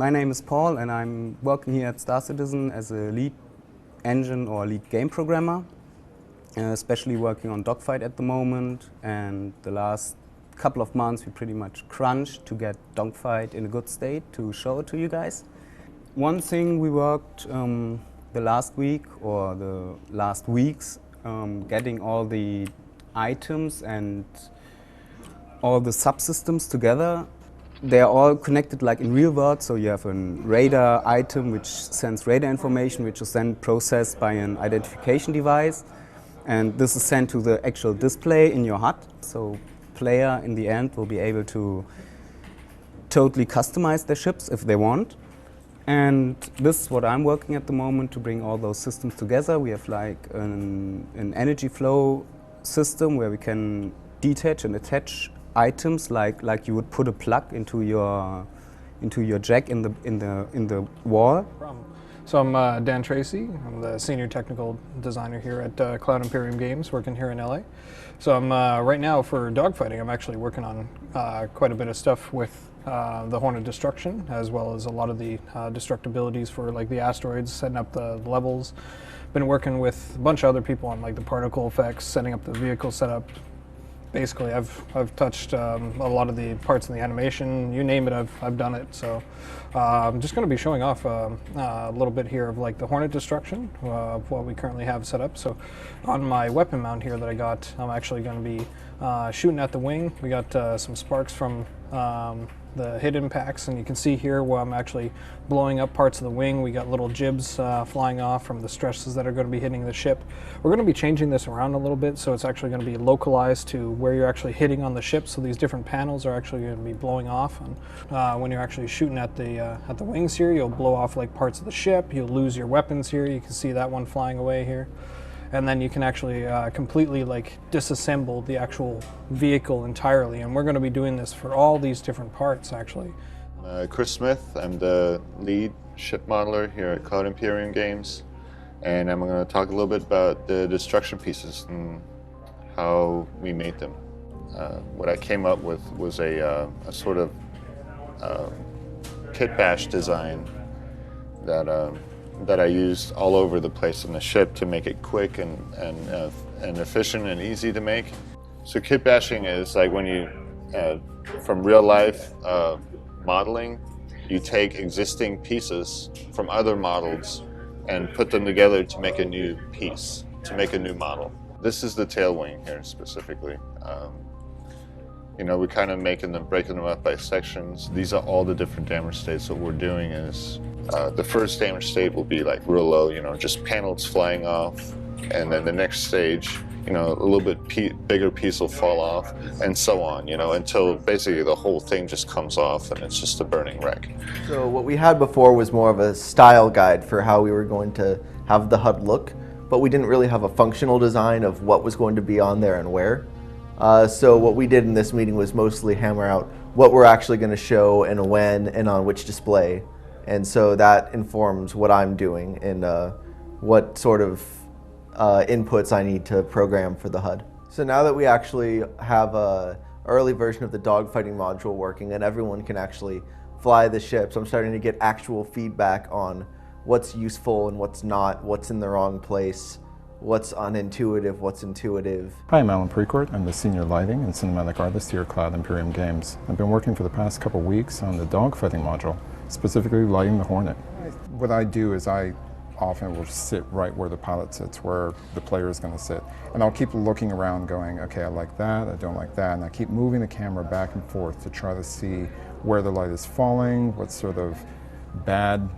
My name is Paul and I'm working here at Star Citizen as a lead engine or lead game programmer, especially working on Dogfight at the moment, and the last couple of months we pretty much crunched to get Dogfight in a good state to show it to you guys. One thing we worked the last week or the last weeks, getting all the items and all the subsystems together. They're all connected like in real world, so you have a radar item which sends radar information, which is then processed by an identification device, and this is sent to the actual display in your HUD. So player in the end will be able to totally customize their ships if they want. And this is what I'm working at the moment to bring all those systems together. We have like an energy flow system where we can detach and attach items like you would put a plug into your jack in the wall. So I'm Dan Tracy. I'm the senior technical designer here at Cloud Imperium Games, working here in LA. So I'm right now for dogfighting. I'm actually working on quite a bit of stuff with the Hornet destruction, as well as a lot of the destructibilities for like the asteroids, setting up the levels. Been working with a bunch of other people on like the particle effects, setting up the vehicle setup. Basically, I've touched a lot of the parts in the animation. You name it, I've done it. So I'm just going to be showing off a little bit here of like the Hornet destruction of what we currently have set up. So on my weapon mount here that I got, I'm actually going to be shooting at the wing. We got some sparks from the hit impacts, and you can see here where I'm actually blowing up parts of the wing. We got little jibs flying off from the stresses that are going to be hitting the ship. We're going to be changing this around a little bit, so it's actually going to be localized to where you're actually hitting on the ship. So these different panels are actually going to be blowing off, and when you're actually shooting at the wings here, you'll blow off like parts of the ship. You'll lose your weapons here. You can see that one flying away here. And then you can actually completely like disassemble the actual vehicle entirely. And we're going to be doing this for all these different parts actually. Chris Smith, I'm the lead ship modeler here at Cloud Imperium Games. And I'm going to talk a little bit about the destruction pieces and how we made them. What I came up with was a sort of kit bash design that I used all over the place in the ship to make it quick and efficient and easy to make. So kit bashing is like when you, from real life modeling, you take existing pieces from other models and put them together to make a new piece, to make a new model. This is the tail wing here specifically. You know, we're kind of breaking them up by sections. These are all the different damage states. What we're doing is the first damage state will be like real low, you know, just panels flying off. And then the next stage, you know, a little bit bigger piece will fall off, and so on, you know, until basically the whole thing just comes off and it's just a burning wreck. So what we had before was more of a style guide for how we were going to have the HUD look, but we didn't really have a functional design of what was going to be on there and where. So what we did in this meeting was mostly hammer out what we're actually going to show and when and on which display. And so that informs what I'm doing and what sort of inputs I need to program for the HUD. So now that we actually have an early version of the dogfighting module working and everyone can actually fly the ships, I'm starting to get actual feedback on what's useful and what's not, what's in the wrong place, what's unintuitive, what's intuitive. Hi, I'm Alan Precourt. I'm the senior lighting and cinematic artist here at Cloud Imperium Games. I've been working for the past couple of weeks on the dogfighting module, specifically lighting the Hornet. What I do is I often will sit right where the pilot sits, where the player is going to sit. And I'll keep looking around going, okay, I like that, I don't like that, and I keep moving the camera back and forth to try to see where the light is falling, what sort of bad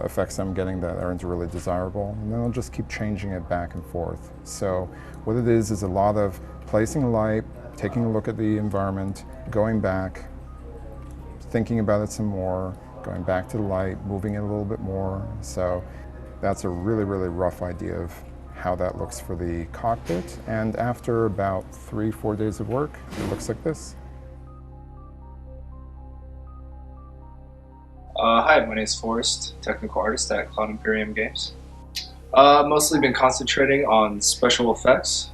effects I'm getting that aren't really desirable, and then I'll just keep changing it back and forth. So what it is a lot of placing a light, taking a look at the environment, going back, thinking about it some more, going back to the light, moving it a little bit more. So that's a really, really rough idea of how that looks for the cockpit. And after about 3-4 days of work, it looks like this. Hi, my name is Forrest, technical artist at Cloud Imperium Games. Mostly been concentrating on special effects.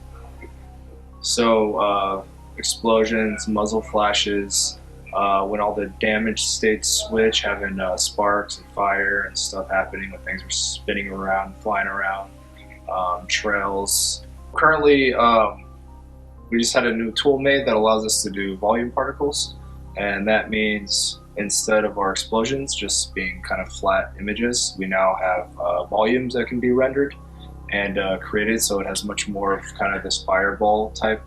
So explosions, muzzle flashes, when all the damage states switch, having sparks and fire and stuff happening when things are spinning around, flying around, trails. Currently, we just had a new tool made that allows us to do volume particles, and that means instead of our explosions just being kind of flat images, we now have volumes that can be rendered and created, so it has much more of kind of this fireball type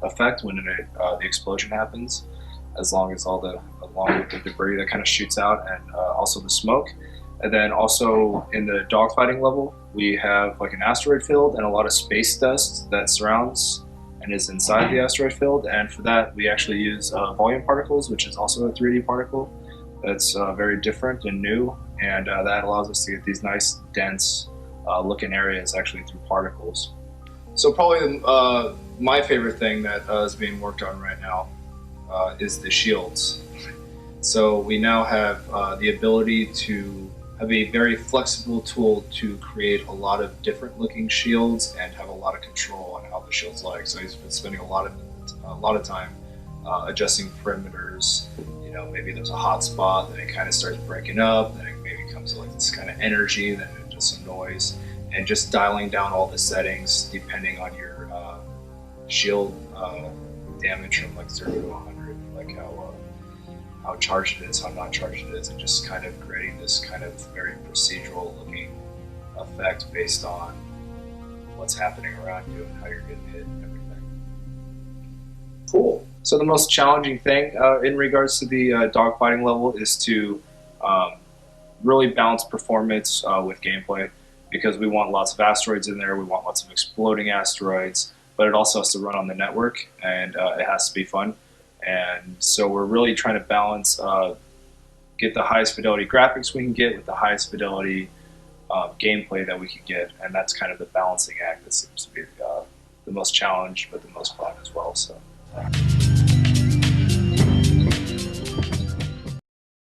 effect when the explosion happens, along with the debris that kind of shoots out, and also the smoke. And then also in the dogfighting level, we have like an asteroid field and a lot of space dust that surrounds and is inside the asteroid field. And for that, we actually use volume particles, which is also a 3D particle that's very different and new. And that allows us to get these nice, dense looking areas actually through particles. So probably my favorite thing that is being worked on right now is the shields. So we now have the ability to have a very flexible tool to create a lot of different looking shields and have a lot of control on how the shields look. So he's been spending a lot of time adjusting perimeters. You know, maybe there's a hot spot, then it kind of starts breaking up, then it maybe comes to like this kind of energy, then just some noise, and just dialing down all the settings depending on your shield damage from like 0 to 100, like how charged it is, how not charged it is, and just kind of creating this kind of very procedural looking effect based on what's happening around you and how you're getting hit and everything. Cool. So the most challenging thing in regards to the dogfighting level is to really balance performance with gameplay, because we want lots of asteroids in there, we want lots of exploding asteroids, but it also has to run on the network, and it has to be fun. And so we're really trying to balance, get the highest fidelity graphics we can get with the highest fidelity gameplay that we can get, and that's kind of the balancing act that seems to be the most challenge, but the most fun as well. So.